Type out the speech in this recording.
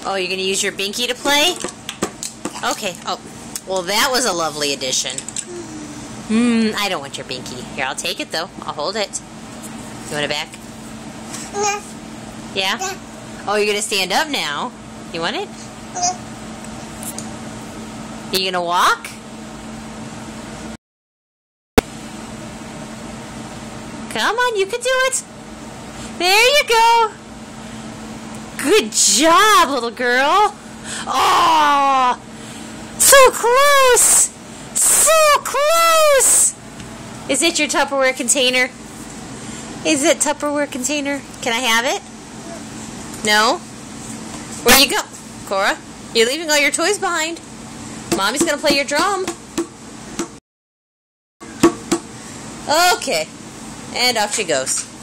Oh, you're going to use your binky to play? Okay. Oh, well, that was a lovely addition. I don't want your binky. Here, I'll take it, though. I'll hold it. You want it back? Yeah? Oh, you're going to stand up now. You want it? Are you going to walk? Come on, you can do it. There you go. Good job, little girl. Oh, so close. So close. Is it your Tupperware container? Is it Tupperware container? Can I have it? No? Where you go? Cora, you're leaving all your toys behind. Mommy's going to play your drum. Okay. And off she goes.